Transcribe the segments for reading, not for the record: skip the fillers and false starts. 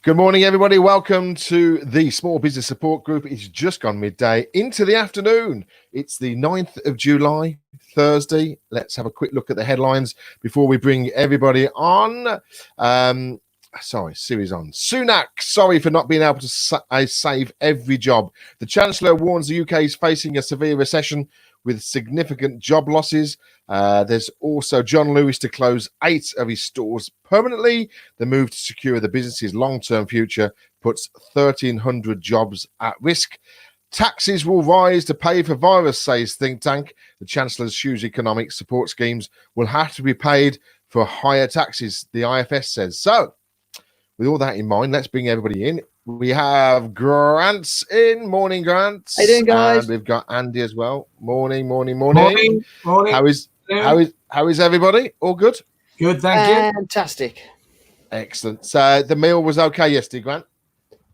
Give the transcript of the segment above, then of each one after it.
Good morning, everybody. Welcome to the Small Business Support Group. It's just gone midday into the afternoon. It's the 9th of July, Thursday. Let's have a quick look at the headlines before we bring everybody on. Series on. Sunak, sorry for not being able to save every job. The Chancellor warns the UK is facing a severe recession with significant job losses. There's also John Lewis to close 8 of his stores permanently. The move to secure the business's long-term future puts 1,300 jobs at risk. Taxes will rise to pay for virus, says think tank. The Chancellor's huge economic support schemes will have to be paid for higher taxes, the IFS says. So, with all that in mind, let's bring everybody in. We have Grant in. Morning, Grant. How you doing, guys? And we've got Andy as well. Morning. Morning. How is everybody? All good? Good, thank you. Fantastic. Excellent. So the meal was okay yesterday, Grant?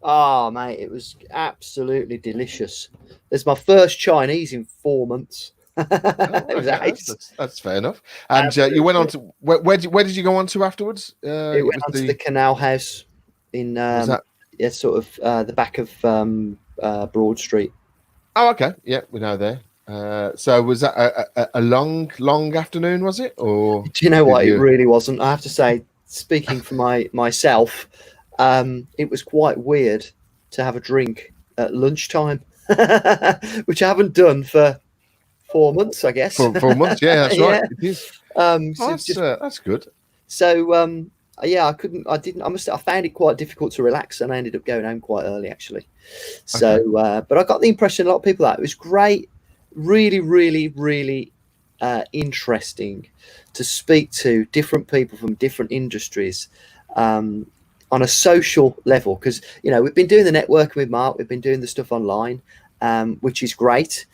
Oh, mate, it was absolutely delicious. It's my first Chinese in 4 months. It was ace. That's fair enough. And you went on to where did you go on to afterwards? It went on to the Canal House in the back of Broad Street. Oh, okay. Yeah, we're now there. So was that a long afternoon? Was it? Or do you know what? It really wasn't. I have to say, speaking for myself, it was quite weird to have a drink at lunchtime, which I haven't done for 4 months, I guess. 4 months, yeah, that's right. It is. That's good. So, I found it quite difficult to relax, and I ended up going home quite early, actually. So, okay. But I got the impression a lot of people it was great, really, really, really interesting to speak to different people from different industries on a social level, because we've been doing the networking with Mark, we've been doing the stuff online, which is great.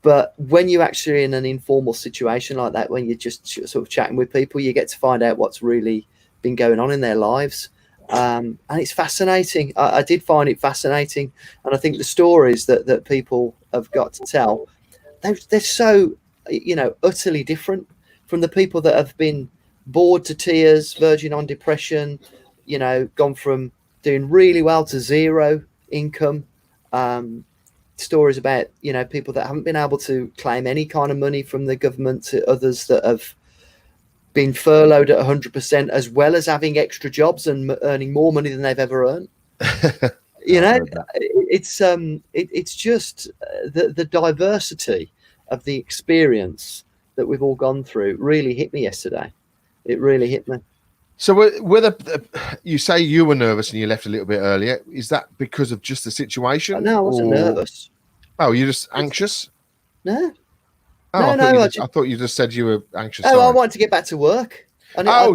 But when you're actually in an informal situation like that, when you're just sort of chatting with people, you get to find out what's really been going on in their lives. And it's fascinating. I did find it fascinating. And I think the stories that people have got to tell, they're so, utterly different from the people that have been bored to tears, verging on depression, gone from doing really well to zero income. Stories about people that haven't been able to claim any kind of money from the government, to others that have been furloughed at 100%, as well as having extra jobs and earning more money than they've ever earned. It's just the diversity of the experience that we've all gone through really hit me yesterday. It really hit me. So you say you were nervous and you left a little bit earlier. Is that because of just the situation? No, I wasn't nervous. Oh, you're just anxious? No. Oh, I thought you just said you were anxious. Oh, I wanted to get back to work.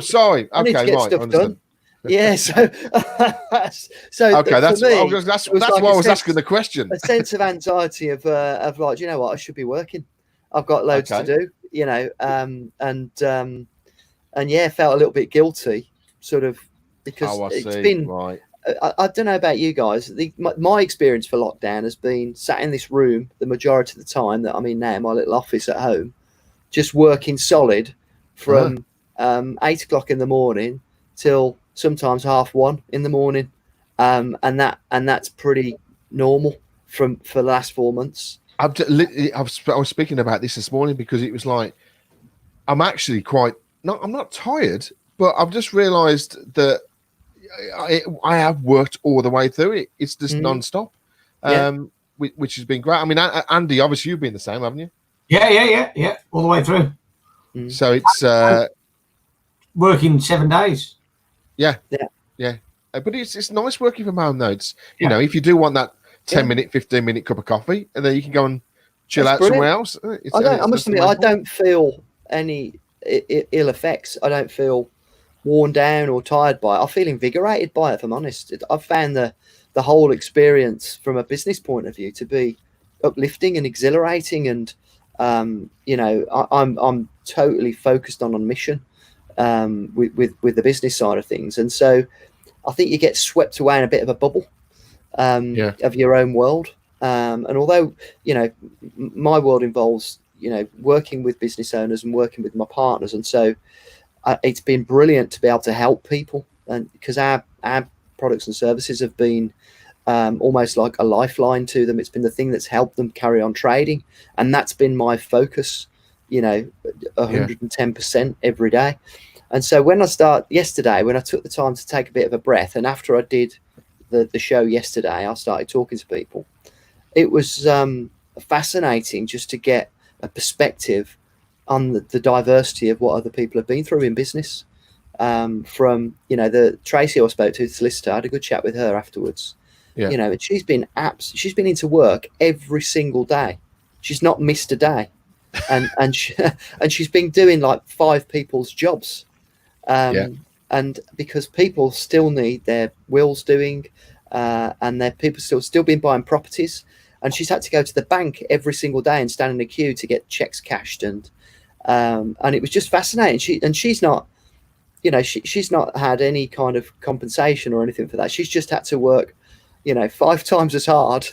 Sorry. I need to get stuff done. Yeah, so okay, that's me, why I was asking the question. A sense of anxiety of like, you know what, I should be working. I've got loads to do, and yeah, felt a little bit guilty, sort of, because it's been. Right. I don't know about you guys. My experience for lockdown has been sat in this room the majority of the time that I'm in now, my little office at home, just working solid from 8 o'clock in the morning till sometimes 1:30 in the morning, and that's pretty normal for the last 4 months. I was speaking about this morning because it was like, I'm actually I'm not tired, but I've just realised that I have worked all the way through it. It's just non-stop, which has been great. I mean, Andy, obviously you've been the same, haven't you? Yeah, all the way through. So it's working 7 days. Yeah. But it's nice working from home, though. It's if you do want that 10-minute, 15-minute cup of coffee, and then you can go and chill out somewhere else. I must admit, I don't feel any ill effects. I don't feel worn down or tired by it. I feel invigorated by it, if I'm honest. I've found the whole experience from a business point of view to be uplifting and exhilarating, and I'm totally focused on mission with the business side of things, and so I think you get swept away in a bit of a bubble of your own world, and although my world involves working with business owners and working with my partners, and so it's been brilliant to be able to help people, and because our products and services have been almost like a lifeline to them. It's been the thing that's helped them carry on trading, and that's been my focus, 110% every day. And so when I took the time to take a bit of a breath, and after I did the show yesterday, I started talking to people. It was fascinating just to get a perspective on the diversity of what other people have been through in business. From the Tracy I spoke to, the solicitor, I had a good chat with her afterwards. And she's been into work every single day. She's not missed a day, and she's been doing like 5 people's jobs. And because people still need their wills doing, and their people still been buying properties, and she's had to go to the bank every single day and stand in a queue to get checks cashed, and it was just fascinating. She's not, she's not had any kind of compensation or anything for that. She's just had to work 5 times as hard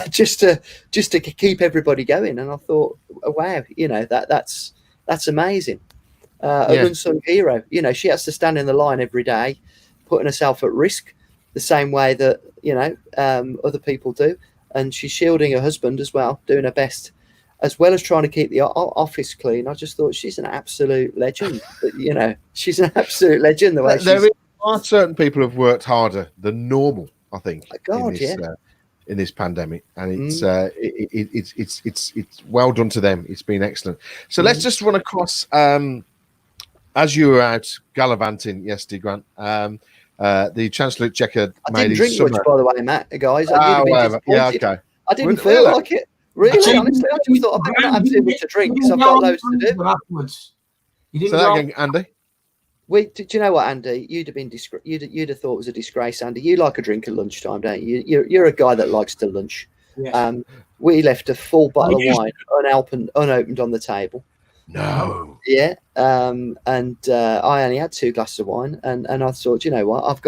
just to keep everybody going. And I thought, wow, that's amazing. A unsung hero. She has to stand in the line every day, putting herself at risk the same way that other people do, and she's shielding her husband as well, doing her best, as well as trying to keep the office clean. I just thought she's an absolute legend. She's an absolute legend. The way there are certain people who've worked harder than normal, I think, in this pandemic, and it's well done to them. It's been excellent. So let's just run across. As you were out gallivanting yesterday, Grant, the Chancellor Exchequer made his drink much, by the way, Matt, guys. Okay. I didn't feel like it. Really, honestly, I just thought I better not have too much to drink because I've got loads to do. Afterwards. You didn't say that again, Andy? Do you know what, Andy? You'd have thought it was a disgrace, Andy. You like a drink at lunchtime, don't you? You're a guy that likes to lunch. Yes. We left a full bottle of wine unopened on the table. No. Yeah. And I only had 2 glasses of wine, and I thought, you know what, I've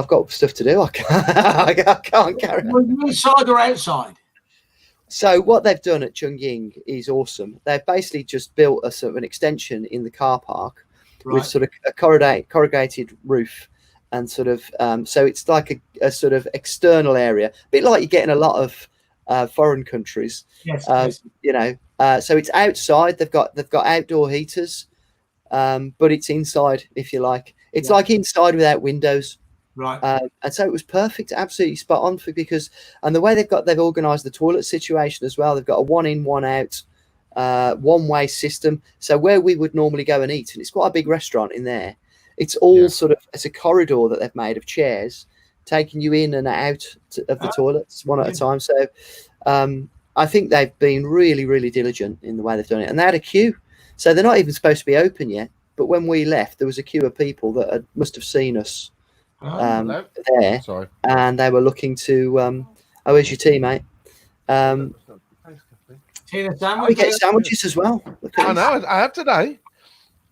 got stuff to do. I can't carry on. Were you inside or outside? So what they've done at Chungying is awesome. They've basically just built a sort of an extension in the car park with sort of a corrugated roof, and sort of so it's like a sort of external area, a bit like you get in a lot of foreign countries. Yes. So it's outside. They've got outdoor heaters, but it's inside, if you like. It's like inside without windows. Right. And so it was perfect, absolutely spot on and the way they've organised the toilet situation as well. They've got a 1 in, 1 out, one-way system. So where we would normally go and eat, and it's quite a big restaurant in there, it's all it's a corridor that they've made of chairs, taking you in and out of the toilets one at a time. So I think they've been really, really diligent in the way they've done it. And they had a queue. So they're not even supposed to be open yet. But when we left, there was a queue of people that must have seen us there. Sorry. And they were looking to, where's your tea, mate? We get sandwiches as well. I know, I have today.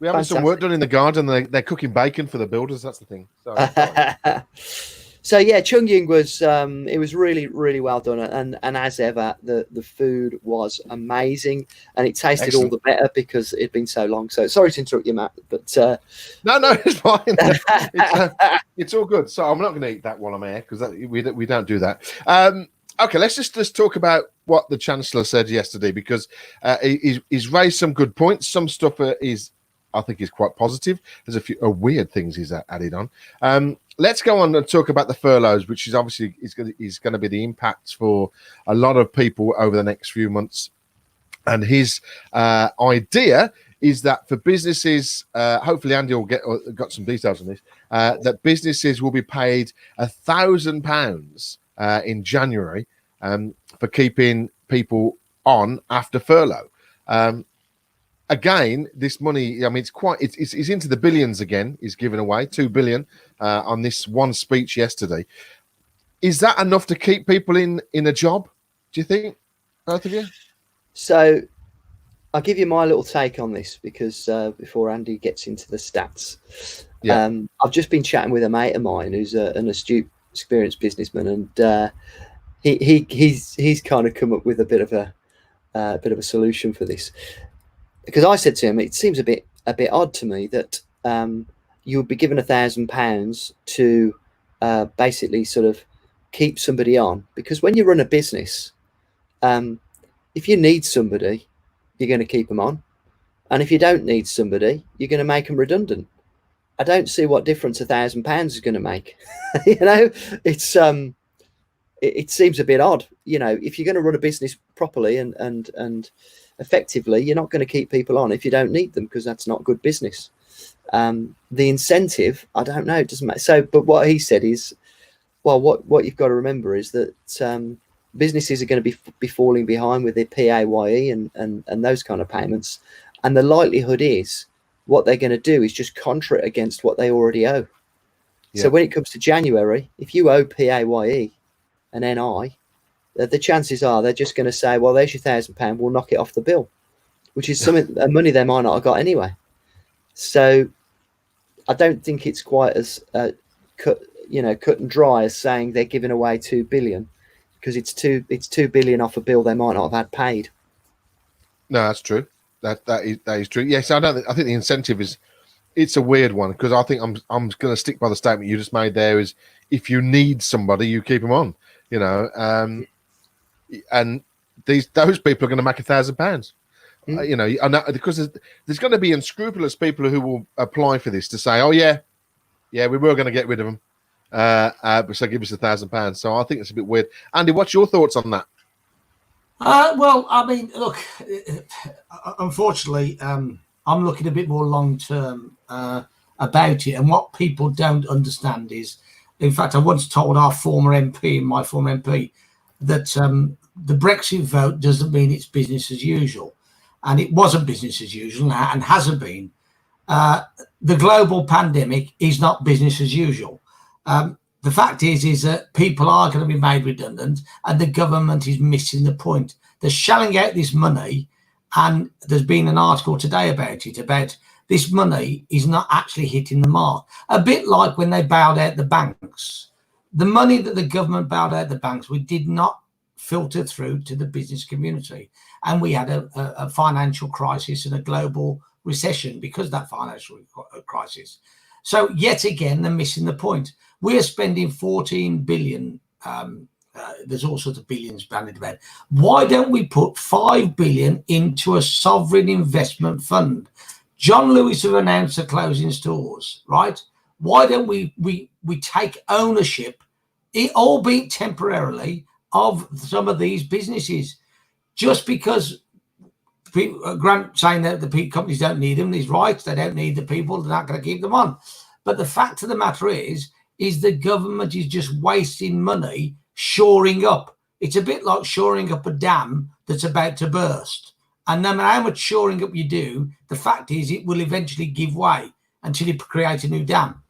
We're having some work done in the garden. They're cooking bacon for the builders. That's the thing. So yeah, Chungying was it was really, really well done, and as ever, the food was amazing, and it tasted all the better because it had been so long. So sorry to interrupt you, Matt, but no, it's fine. It's all good. So I'm not going to eat that while I'm here because we don't do that. Okay, let's just talk about what the Chancellor said yesterday, because he's raised some good points. Some stuff I think is quite positive. There's a few weird things he's added on. Let's go on and talk about the furloughs, which is obviously is going to be the impact for a lot of people over the next few months. And his idea is that for businesses, hopefully Andy will got some details on this, that businesses will be paid £1,000 in January for keeping people on after furlough. Again, this money, I mean, it's into the billions again. He's given away 2 billion on this one speech yesterday. Is that enough to keep people in a job? Do you think, both of you? So I'll give you my little take on this because before Andy gets into the stats, I've just been chatting with a mate of mine who's an astute, experienced businessman, and he's kind of come up with a bit of a solution for this. Because I said to him, it seems a bit odd to me that you would be given £1,000 to basically sort of keep somebody on, because when you run a business, if you need somebody, you're going to keep them on, and if you don't need somebody, you're going to make them redundant. I don't see what difference £1,000 is going to make. It's it seems a bit odd. If you're going to run a business properly and effectively, you're not going to keep people on if you don't need them, because that's not good business. The incentive, I don't know, it doesn't matter. So, but what he said is, well, what you've got to remember is that businesses are going to be falling behind with their PAYE and those kind of payments, and the likelihood is what they're going to do is just contra it against what they already owe. Yeah. So when it comes to January, if you owe PAYE and NI, the chances are they're just going to say, well, there's your £1,000, we'll knock it off the bill, which is something money they might not have got anyway. So I don't think it's quite as cut and dry as saying they're giving away 2 billion, because it's 2 billion off a bill they might not have had paid. No, that's true. That is true. Yes, I think the incentive it's a weird one, because I think I'm going to stick by the statement you just made there, is if you need somebody, you keep them on, and those people are going to make £1,000. I know, because there's going to be unscrupulous people who will apply for this to say, oh yeah, we were going to get rid of them, so give us £1,000. So I think it's a bit weird. Andy, what's your thoughts on that? Well, I mean, look, unfortunately, I'm looking a bit more long term about it, and what people don't understand is, in fact, I once told my former MP, that the Brexit vote doesn't mean it's business as usual. And it wasn't business as usual and hasn't been. The global pandemic is not business as usual. The fact is that people are going to be made redundant, and the government is missing the point. They're shelling out this money, and there's been an article today about it, about this money is not actually hitting the mark. A bit like when they bailed out the banks. The money that the government bailed out the banks, we did not filter through to the business community. And we had a financial crisis and a global recession because of that financial crisis. So yet again, they're missing the point. We are spending 14 billion. There's all sorts of billions bandied about. Why don't we put 5 billion into a sovereign investment fund? John Lewis have announced they're closing stores, right? Why don't we take ownership, albeit temporarily, of some of these businesses? Just because Grant saying that the companies don't need them, he's right, they don't need the people, they're not going to keep them on. But the fact of the matter is the government is just wasting money shoring up. It's a bit like shoring up a dam that's about to burst. And no matter how much shoring up you do, the fact is it will eventually give way until you create a new dam.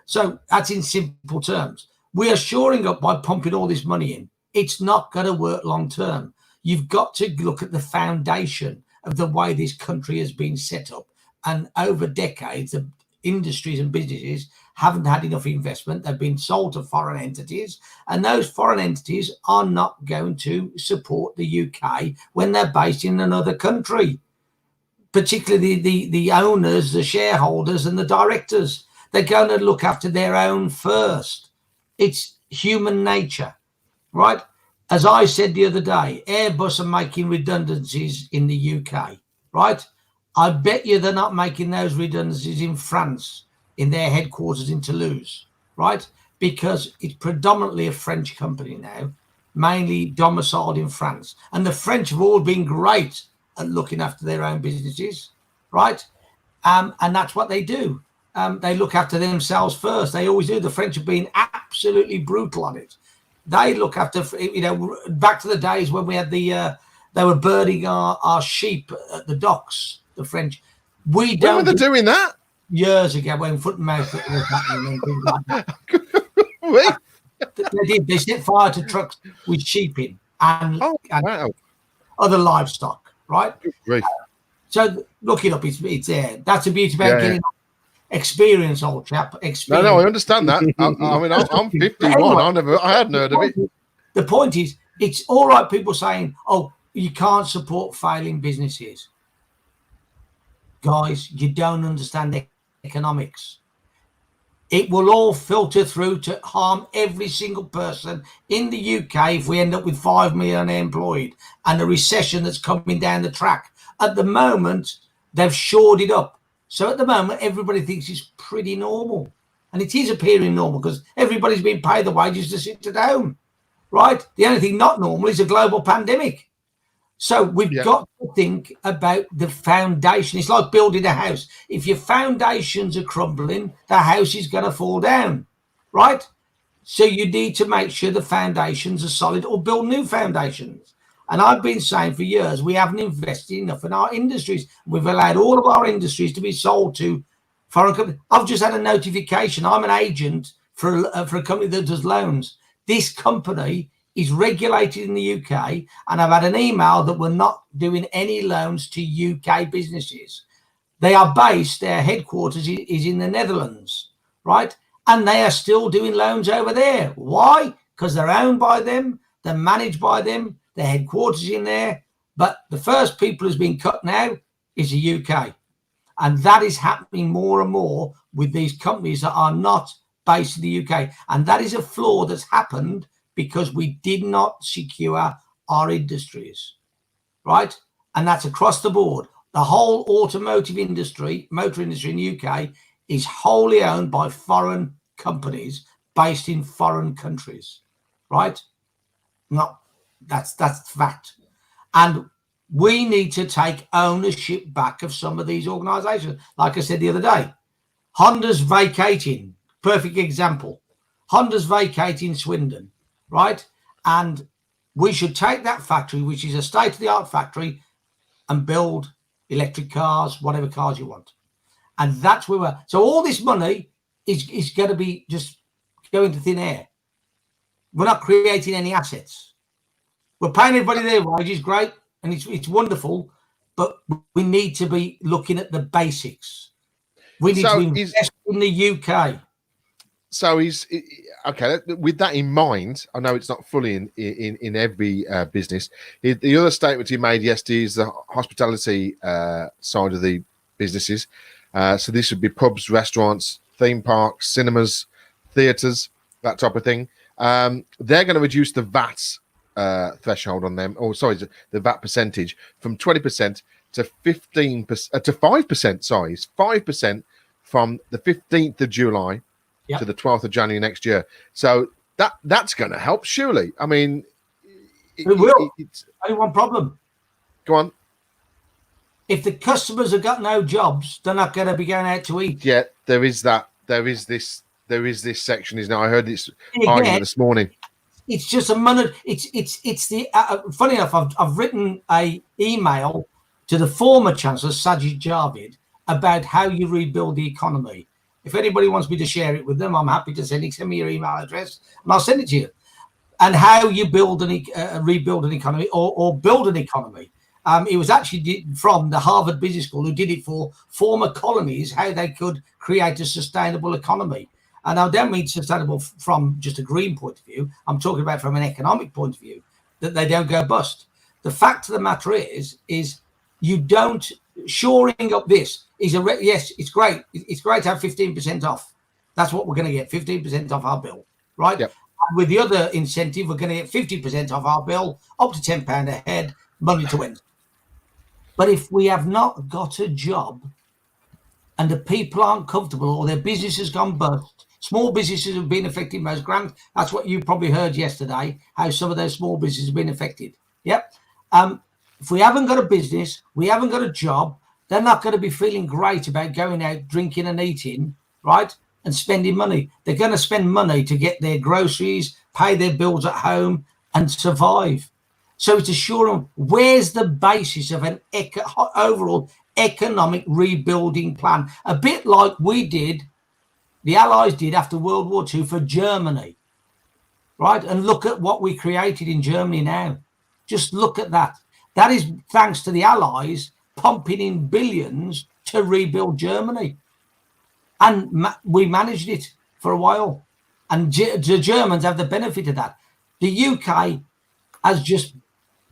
So that's in simple terms. We are shoring up by pumping all this money in. It's not going to work long term. You've got to look at the foundation of the way this country has been set up. And over decades, the industries and businesses haven't had enough investment. They've been sold to foreign entities, and those foreign entities are not going to support the UK when they're based in another country, particularly the owners, the shareholders and the directors. They're going to look after their own first. It's human nature, right? As I said the other day, Airbus are making redundancies in the UK, right? I bet you they're not making those redundancies in France, in their headquarters in Toulouse, right? Because it's predominantly a French company now, mainly domiciled in France. And the French have all been great at looking after their own businesses, right? And that's what they do. They look after themselves first. They always do. The French have been absolutely brutal on it. They look after, back to the days when we had they were burning our sheep at the docks, the French. We don't. When were they doing that? Years ago, when foot and mouth was happening and things like that. They did. They set fire to trucks with sheep in and other livestock, right? So look it up. It's there. That's the beauty about getting experience, old chap. Experience. No, I understand that. I mean, I'm 51. Anyway, I hadn't heard of it. The point is, it's all right. People saying, "Oh, you can't support failing businesses." Guys, you don't understand economics. it will all filter through to harm every single person in the UK if we end up with 5 million unemployed and a recession that's coming down the track. At the moment, they've shored it up. So at the moment, everybody thinks it's pretty normal. And it is appearing normal because everybody's been paid the wages to sit at home, right? The only thing not normal is a global pandemic. So we've got to think about the foundation. It's like building a house. If your foundations are crumbling, the house is going to fall down, right? So you need to make sure the foundations are solid or build new foundations. And I've been saying for years, we haven't invested enough in our industries. We've allowed all of our industries to be sold to foreign companies. I've just had a notification. I'm an agent for a company that does loans. This company is regulated in the UK, and I've had an email that we're not doing any loans to UK businesses. They are based, their headquarters is in the Netherlands, right? And they are still doing loans over there. Why? Because they're owned by them, they're managed by them, their headquarters in there. But the first people who's been cut now is the UK. And that is happening more and more with these companies that are not based in the UK. And that is a flaw that's happened because we did not secure our industries, right? And that's across the board. The whole automotive industry, motor industry in the UK is wholly owned by foreign companies based in foreign countries, right? No, that's fact. And we need to take ownership back of some of these organizations. Like I said the other day, Honda's vacating, perfect example. Honda's vacating Swindon, right? And we should take that factory, which is a state-of-the-art factory, and build electric cars, whatever cars you want. And that's where we're. So all this money is going to be just going to thin air. We're not creating any assets. We're paying everybody their wages, great, and it's wonderful, but we need to be looking at the basics. We need to invest in the UK. So he's okay. With that in mind, I know it's not fully in every business. The other statement he made yesterday is the hospitality side of the businesses. So this would be pubs, restaurants, theme parks, cinemas, theatres, that type of thing. They're going to reduce the VAT threshold on them, or sorry, the VAT percentage from 20% to 15% to 5%. Sorry, it's 5% from the 15th of July. Yep. To the 12th of January next year. So that's going to help, surely. I mean, it will. It's only one problem. Go on. If the customers have got no jobs, they're not going to be going out to eat. Yeah, there is that. There is this section. Is now I heard this argument this morning. It's just a money. It's the funny enough. I've written a email to the former Chancellor Sajid Javid about how you rebuild the economy. If anybody wants me to share it with them, I'm happy to send me your email address and I'll send it to you. And how you build rebuild an economy or build an economy. It was actually from the Harvard Business School who did it for former colonies, how they could create a sustainable economy. And I don't mean sustainable from just a green point of view. I'm talking about from an economic point of view, that they don't go bust. The fact of the matter is you don't shoring up this. Yes, it's great. It's great to have 15% off. That's what we're going to get, 15% off our bill, right? Yep. And with the other incentive, we're going to get 50% off our bill, up to £10 a head, Monday to Wednesday. But if we have not got a job and the people aren't comfortable or their business has gone bust, small businesses have been affected most. Grant, that's what you probably heard yesterday, how some of those small businesses have been affected. Yep. If we haven't got a business, we haven't got a job, they're not going to be feeling great about going out, drinking and eating, right? And spending money. They're going to spend money to get their groceries, pay their bills at home and survive. So it's assuring, where's the basis of an overall economic rebuilding plan? A bit like we did, the Allies did after World War II for Germany, right? And look at what we created in Germany now. Just look at that. That is thanks to the Allies pumping in billions to rebuild Germany. And we managed it for a while. And the Germans have the benefit of that. The UK has just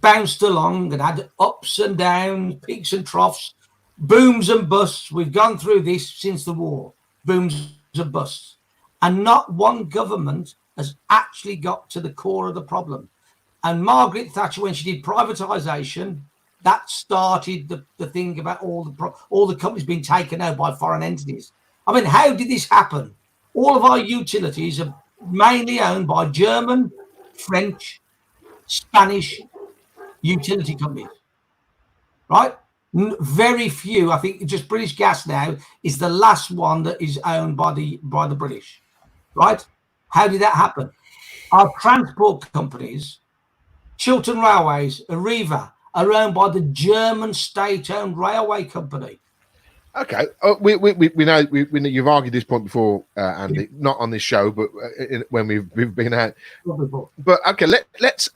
bounced along and had ups and downs, peaks and troughs, booms and busts. We've gone through this since the war, booms and busts. and not one government has actually got to the core of the problem. And Margaret Thatcher, when she did privatisation, that started the thing about all the companies being taken over by foreign entities. I mean, how did this happen? All of our utilities are mainly owned by German, French, Spanish utility companies, right? Very few. I think just British Gas now is the last one that is owned by the British, right? How did that happen? Our transport companies, Chiltern Railways, Arriva, are owned by the German state-owned railway company. Okay, we know you've argued this point before, Andy. Not on this show, but when we've been out. But okay, let's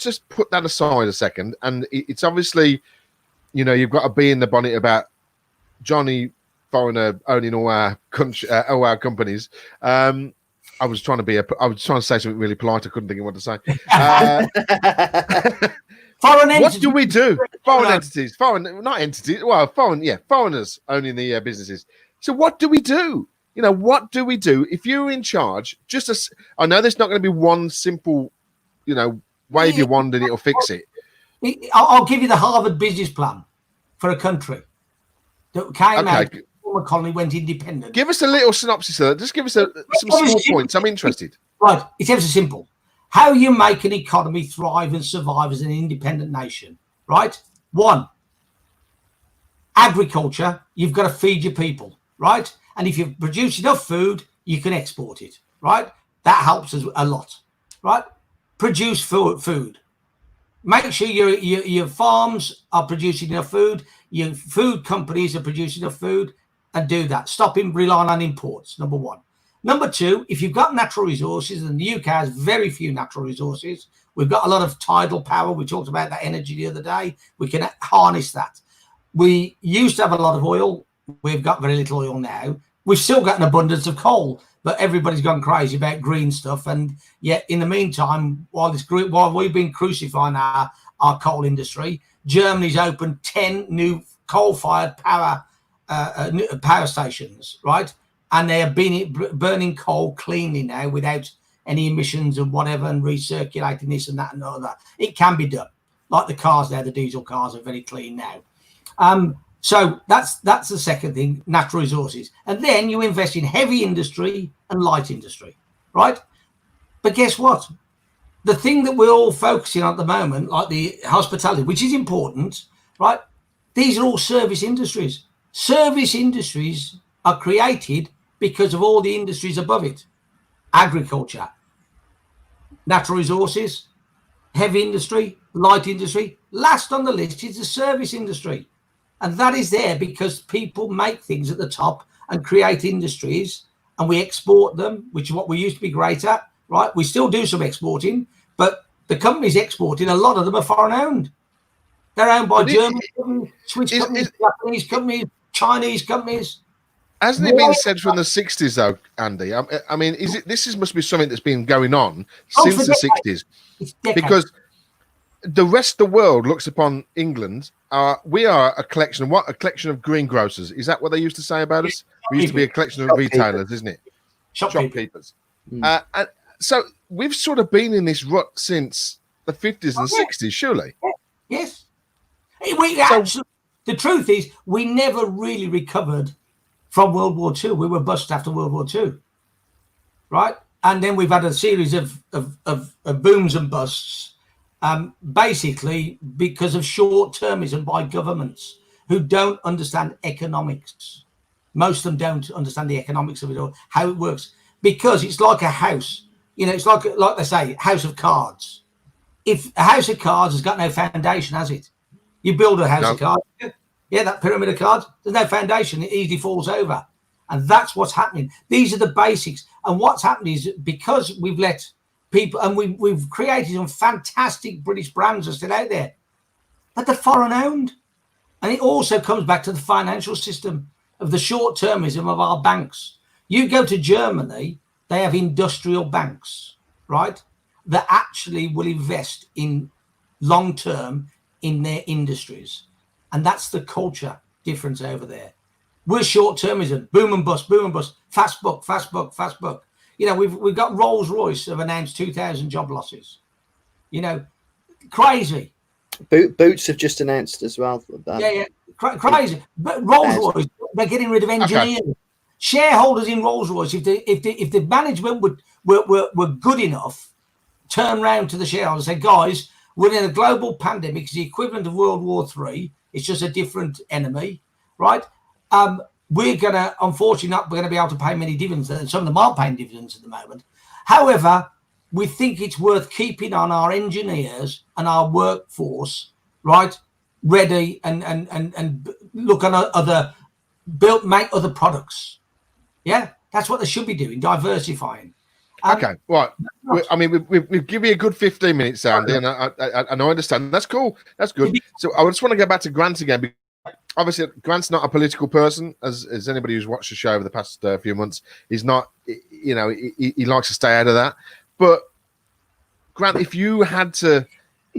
just put that aside a second. And it's obviously, you've got to be in the bonnet about Johnny Foreigner owning all our country, all our companies. I was trying to say something really polite. I couldn't think of what to say. Foreign entities. What do we do? Foreign entities, foreigners owning the businesses. So what do we do? What do we do if you're in charge? I know there's not going to be one simple, wave your wand and it'll fix it. I'll give you the Harvard business plan for a country that came out. Former colony went independent. Give us a little synopsis of that. Just give us some small points. I'm interested. Right, it's ever so simple. How you make an economy thrive and survive as an independent nation, right? 1, agriculture, you've got to feed your people, right? And if you produce enough food, you can export it, right? That helps us a lot, right? Produce food. Make sure your farms are producing enough food, your food companies are producing enough food, and do that. Stop relying on imports, number 1. Number 2, if you've got natural resources, and the UK has very few natural resources, we've got a lot of tidal power. We talked about that energy the other day. We can harness that. We used to have a lot of oil. We've got very little oil now. We've still got an abundance of coal, but everybody's gone crazy about green stuff. And yet, in the meantime, while we've been crucifying our coal industry, Germany's opened 10 new coal-fired power stations, right? And they are burning coal cleanly now without any emissions and whatever, and recirculating this and that and all that. It can be done. Like the cars now, the diesel cars are very clean now. So that's the second thing, natural resources. And then you invest in heavy industry and light industry, right? But guess what? The thing that we're all focusing on at the moment, like the hospitality, which is important, right? These are all service industries. Service industries are created because of all the industries above it. Agriculture, natural resources, heavy industry, light industry. Last on the list is the service industry. And that is there because people make things at the top and create industries, and we export them, which is what we used to be great at, right? We still do some exporting, but the companies exporting, a lot of them are foreign owned. They're owned by German companies, Swiss companies, Japanese companies, Chinese companies. Hasn't it been said from the 60s, though, Andy? I mean, must be something that's been going on since the 60s? Because the rest of the world looks upon England. We are a collection of greengrocers. Is that what they used to say about us? We used to be a collection of retailers, isn't it? Shopkeepers. And so we've sort of been in this rut since the 50s and 60s, surely. Yes. The truth is, we never really recovered from World War II. We were bust after World War II, right? And then we've had a series of booms and busts, basically because of short-termism by governments who don't understand economics. Most of them don't understand the economics of it or how it works, because it's like a house. It's like they say, house of cards. If a house of cards has got no foundation, has it? You build a house of cards. Yeah, that pyramid of cards, there's no foundation. It easily falls over. And that's what's happening. These are the basics. And what's happening is because we've let people, and we've created some fantastic British brands that are still out there, but they're foreign owned. And it also comes back to the financial system of the short-termism of our banks. You go to Germany, they have industrial banks, right, that actually will invest in long-term in their industries. And that's the culture difference over there. We're short-termism, boom and bust, fast book. You know, we've got Rolls-Royce have announced 2,000 job losses. You know, crazy. Boots have just announced as well. Crazy. But Rolls-Royce, they're getting rid of engineers. Okay. Shareholders in Rolls-Royce, if the management were good enough, turn around to the shareholders and say, guys, we're in a global pandemic. It's the equivalent of World War III. It's just a different enemy, right? We're going to, unfortunately, not going to be able to pay many dividends. And some of them are paying dividends at the moment. However, we think it's worth keeping on our engineers and our workforce, right, ready and look on other, make other products. Yeah, that's what they should be doing, diversifying. Okay, right. I mean, we've given you a good 15 minutes, Andy, and I understand. That's cool. That's good. So I just want to go back to Grant again. Obviously, Grant's not a political person, as anybody who's watched the show over the past few months. He's not, you know, he likes to stay out of that. But Grant, if you had to,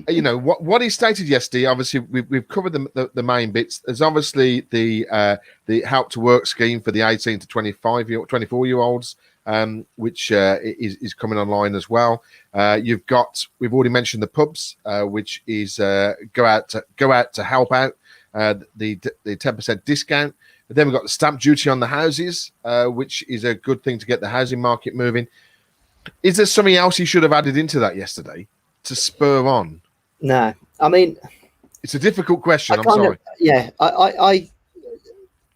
you know, what he stated yesterday, obviously we've covered the main bits. There's obviously the help to work scheme for the 18 to 24-year-olds. Which is coming online as well. We've already mentioned the pubs, which is go out to help out, the 10% discount. And then we've got the stamp duty on the houses, which is a good thing to get the housing market moving. Is there something else you should have added into that yesterday to spur on? No, I mean, it's a difficult question. I'm sorry.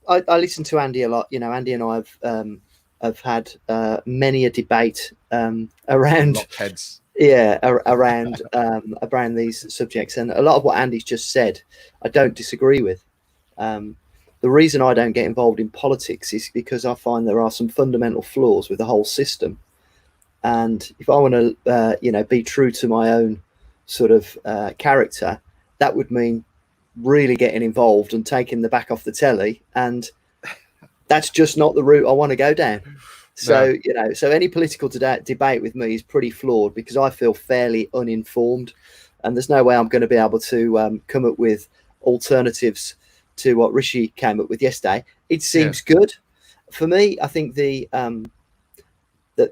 I listen to Andy a lot. You know, Andy and I have had many a debate around heads. Around these subjects, and a lot of what Andy's just said, I don't disagree with. The reason I don't get involved in politics is because I find there are some fundamental flaws with the whole system, and if I want to, be true to my own sort of character, that would mean really getting involved and taking the back off the telly, and that's just not the route I want to go down. So, so any political debate with me is pretty flawed because I feel fairly uninformed, and there's no way I'm going to be able to come up with alternatives to what Rishi came up with yesterday. It seems good for me. I think the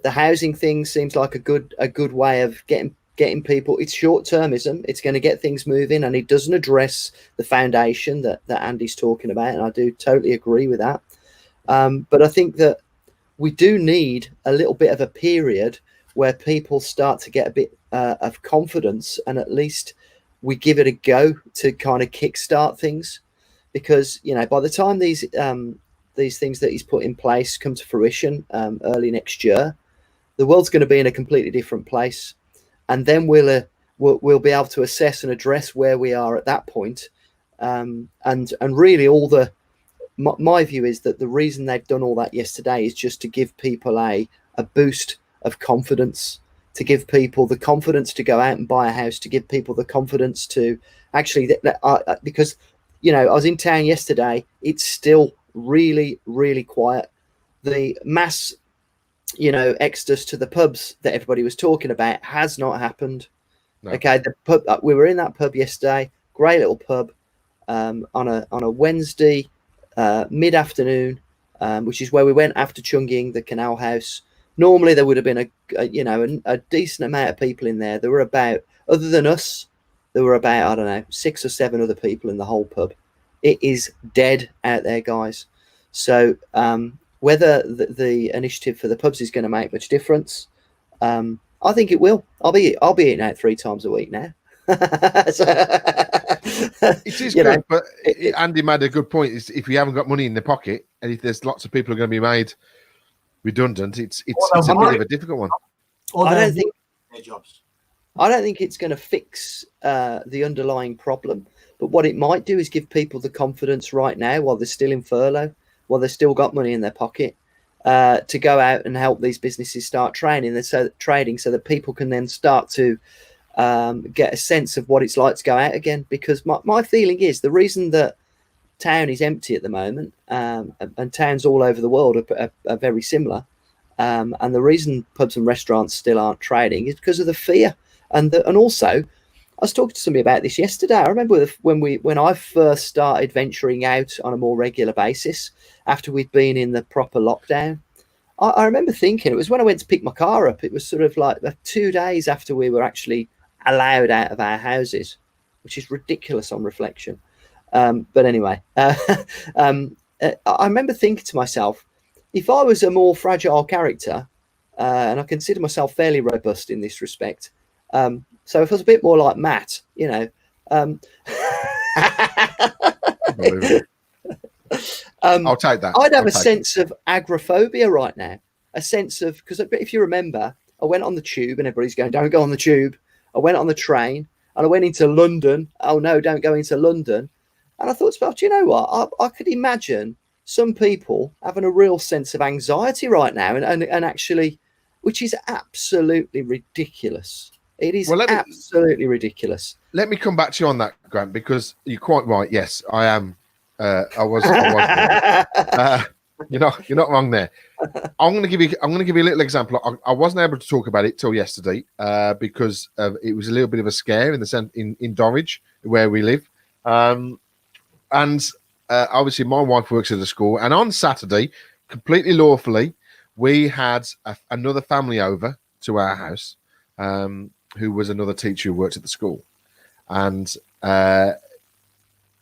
housing thing seems like a good way of getting people. It's short-termism. It's going to get things moving, and it doesn't address the foundation that Andy's talking about, and I do totally agree with that. But I think that we do need a little bit of a period where people start to get a bit of confidence, and at least we give it a go to kind of kickstart things, because by the time these things that he's put in place come to fruition early next year, the world's going to be in a completely different place, and then we'll be able to assess and address where we are at that point, and really all the. My view is that the reason they've done all that yesterday is just to give people a boost of confidence, to give people the confidence to go out and buy a house, to give people the confidence to actually, because, I was in town yesterday, it's still really, really quiet. The mass, exodus to the pubs that everybody was talking about has not happened. No. Okay, the pub, we were in that pub yesterday, great little pub, on a Wednesday, mid-afternoon, which is where we went after Chunging the Canal House. Normally there would have been a decent amount of people in there. There were about, other than us, there were about, I don't know, 6 or 7 other people in the whole pub. It is dead out there, guys. So whether the initiative for the pubs is going to make much difference, I think it will. I'll be eating out 3 times a week now. It is good, but Andy made a good point. Is if you haven't got money in the pocket, and if there's lots of people who are going to be made redundant, it's a bit of a difficult one. I don't think it's going to fix the underlying problem, but what it might do is give people the confidence right now, while they're still in furlough, while they've still got money in their pocket, to go out and help these businesses start trading, so that people can then start to get a sense of what it's like to go out again. Because my feeling is the reason that town is empty at the moment, and towns all over the world are very similar, and the reason pubs and restaurants still aren't trading is because of the fear, and also I was talking to somebody about this yesterday. I remember when I first started venturing out on a more regular basis after we'd been in the proper lockdown, I remember thinking, it was when I went to pick my car up. It was sort of like 2 days after we were actually allowed out of our houses, which is ridiculous on reflection. But anyway, I remember thinking to myself, if I was a more fragile character, and I consider myself fairly robust in this respect, so if I was a bit more like Matt, you know, I'll take that. I'd have a sense of agoraphobia right now. A sense of, because if you remember, I went on the tube and everybody's going, don't go on the tube. I went on the train and I went into London. Oh no, don't go into London. And I thought, well, do you know what? I could imagine some people having a real sense of anxiety right now, and actually, which is absolutely ridiculous. It is absolutely ridiculous. Let me come back to you on that, Grant, because you're quite right. Yes, I am. I was you're not wrong there. I'm going to give you a little example. I wasn't able to talk about it till yesterday because it was a little bit of a scare in Dorridge where we live, and obviously my wife works at a school, and on Saturday, completely lawfully, we had another family over to our house, who was another teacher who worked at the school, and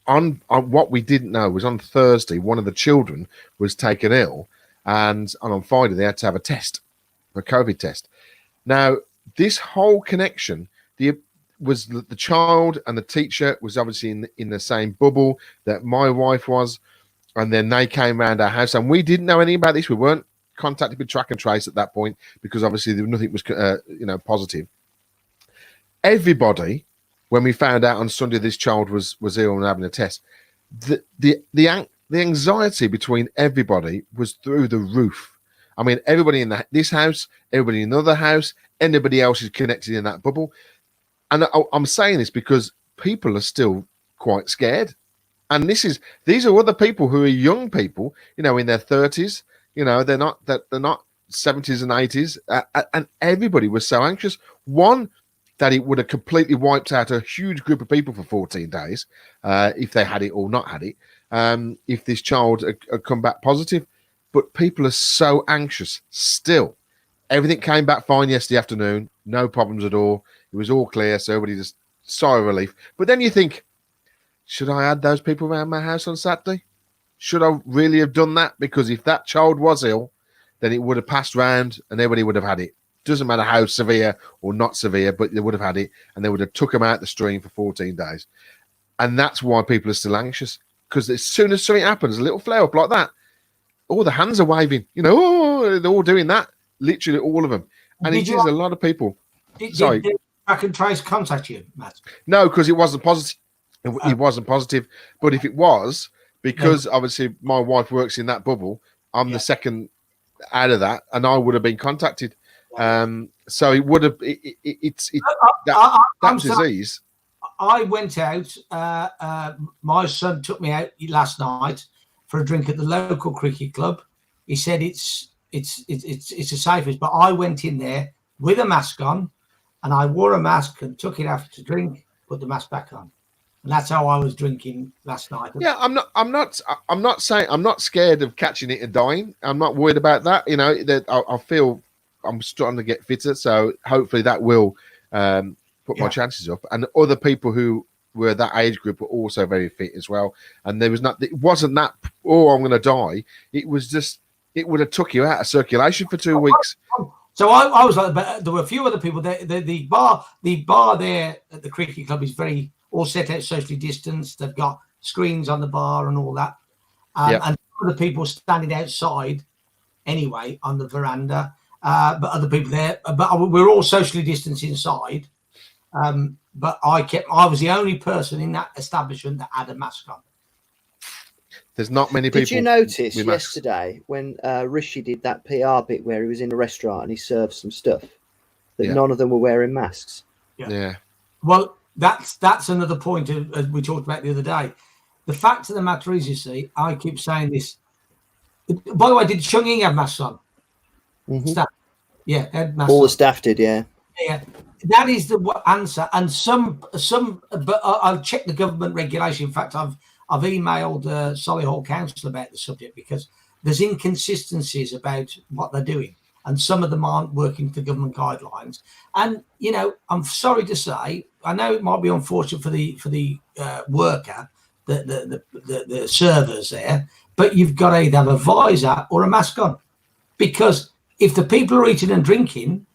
on what we didn't know was on Thursday, one of the children was taken ill, and on Friday they had to have a COVID test. Now, this whole connection, the child and the teacher was obviously in the same bubble that my wife was, and then they came around our house, and we didn't know anything about this. We weren't contacted with track and trace at that point because obviously nothing was positive. Everybody, when we found out on Sunday this child was ill and having a test, the anxiety between everybody was through the roof. I mean, everybody in this house, everybody in another house, anybody else is connected in that bubble. And I'm saying this because people are still quite scared. And these are other people who are young people, in their 30s. They're not 70s and 80s, and everybody was so anxious. One, that it would have completely wiped out a huge group of people for 14 days if they had it or not had it, if this child had come back positive. But people are so anxious still. Everything came back fine yesterday afternoon, no problems at all. It was all clear, so everybody just sigh of relief. But then you think, should I add those people around my house on Saturday? Should I really have done that? Because if that child was ill, then it would have passed round and everybody would have had it. Doesn't matter how severe or not severe, but they would have had it, and they would have took them out the stream for 14 days. And that's why people are still anxious, because as soon as something happens, a little flare up like that, all the hands are waving, they're all doing that, literally all of them. And it is a lot of people. Did track and trace contact you, Matt? No, because it wasn't positive. It wasn't positive. But if it was, because obviously my wife works in that bubble, I'm the second out of that, and I would have been contacted. So it would have that disease. I went out. My son took me out last night for a drink at the local cricket club. He said it's the safest, but I went in there with a mask on, and I wore a mask and took it after to drink, put the mask back on, and that's how I was drinking last night. Yeah, I'm not saying I'm not scared of catching it and dying. I'm not worried about that. That I feel I'm starting to get fitter, so hopefully that will put my chances up. And other people who were that age group were also very fit as well. And it wasn't that, I'm going to die. It was just, it would have took you out of circulation for 2 weeks. So I was like, but there were a few other people there. The bar there at the cricket club is very all set out, socially distanced. They've got screens on the bar and all that. And other people standing outside anyway on the veranda. But other people there, but we're all socially distanced inside. But I was the only person in that establishment that had a mask on. There's not many people. Did you notice yesterday when Rishi did that PR bit where he was in a restaurant and he served some stuff that none of them were wearing masks? Yeah. Well, that's another point as we talked about the other day. The fact of the matter is, you see, I keep saying this. By the way, did Chung Ying have masks on? Mm-hmm. Staff. Yeah, all the staff did. Yeah. That is the answer. And some, but I'll check the government regulation. In fact, I've emailed Solihull Council about the subject because there's inconsistencies about what they're doing, and some of them aren't working to government guidelines. And I'm sorry to say, I know it might be unfortunate for the worker, the servers there, but you've got to either have a visor or a mask on, because if the people are eating and drinking,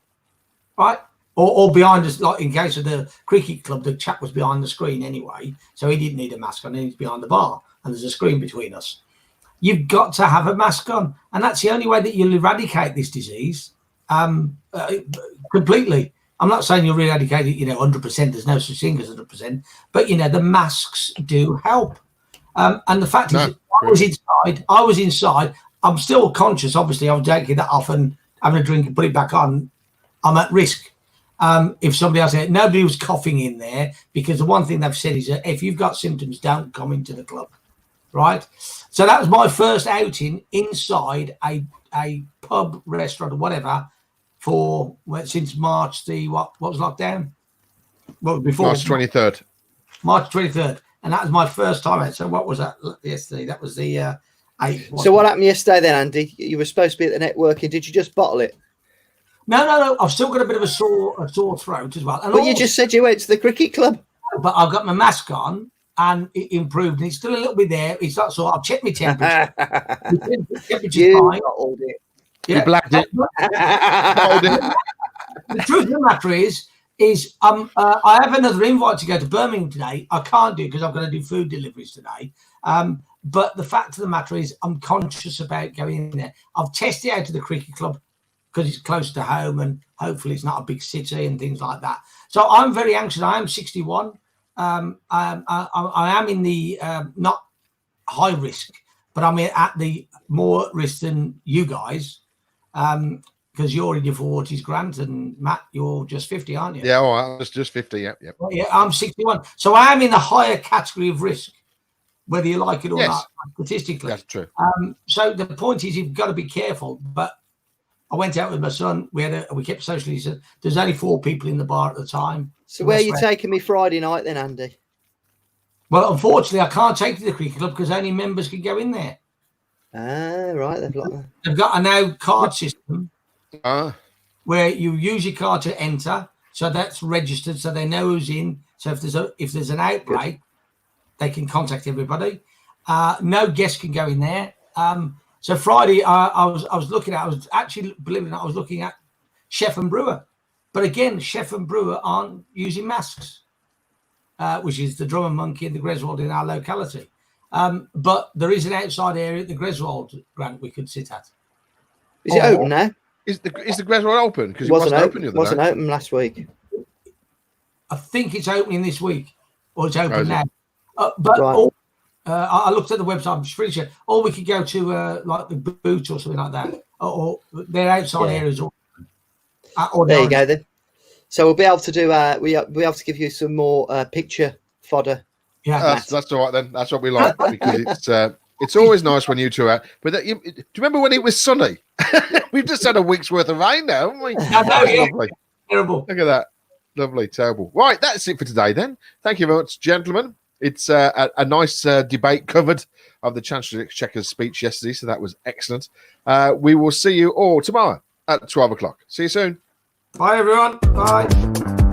right, or behind us, like in case of the cricket club, the chap was behind the screen anyway, so he didn't need a mask on. He's behind the bar, and there's a screen between us. You've got to have a mask on, and that's the only way that you'll eradicate this disease completely. I'm not saying you'll eradicate it, 100%. There's no such thing as 100%, but the masks do help. And the fact is, I was inside. I'm still conscious. Obviously, I'm taking that off and having a drink and put it back on. I'm at risk. If somebody else said, nobody was coughing in there, because the one thing they've said is that if you've got symptoms, don't come into the club. Right. So that was my first outing inside a pub, restaurant, or whatever since March what was lockdown? Well, before March 23rd. March 23rd. And that was my first time out. So what was that yesterday? That was the 8th. So what happened yesterday then, Andy? You were supposed to be at the networking. Did you just bottle it? No. I've still got a bit of a sore throat as well. And but you just said you went to the cricket club. But I've got my mask on, and it improved. And it's still a little bit there. It's not so. I've checked my temperature. Temperature's fine. Bottled it. You blacked it. The truth of the matter is I have another invite to go to Birmingham today. I can't do it because I'm going to do food deliveries today. But the fact of the matter is, I'm conscious about going in there. I've tested out to the cricket club because it's close to home, and hopefully it's not a big city and things like that. So I'm very anxious. I am 61. I am in the not high risk, but I'm at the more risk than you guys. Because you're in your 40s, Grant, and Matt, you're just 50, aren't you? Yeah, I was just 50. Yep. Well, yeah, I'm 61. So I am in the higher category of risk, whether you like it or not, statistically. That's true. So the point is, you've got to be careful. But I went out with my son. We kept socially. So there's only 4 people in the bar at the time. So where are you taking me Friday night then, Andy? Well, unfortunately, I can't take you to the cricket club because only members can go in there. Ah, right. They've got a now card system where you use your card to enter, so that's registered, so they know who's in. So if there's an outbreak, they can contact everybody. No guest can go in there. So Friday, I was looking at. I was actually, believe it or not, I was looking at Chef and Brewer, but again, Chef and Brewer aren't using masks, which is the Drum and Monkey and the Greswold in our locality. But there is an outside area at the Greswold, Grant, we could sit at. Is it open now? Is the Greswold open? Because it wasn't open the other day. Wasn't open last week. I think it's opening this week, or it's open now. But right. I looked at the website. I'm pretty sure. Or we could go to like the Boot or something like that, or their outside areas. Or there you go then. So we'll be able to do. We'll be able to give you some more picture fodder. Yeah, that's all right then. That's what we like, because it's always nice when you two are. But do you remember when it was sunny? We've just had a week's worth of rain now, haven't we? Lovely. Terrible. Look at that. Lovely, terrible. Right, that's it for today then. Thank you very much, gentlemen. It's a nice debate covered of the Chancellor of the Exchequer's speech yesterday, so that was excellent. We will see you all tomorrow at 12 o'clock. See you soon. Bye, everyone. Bye.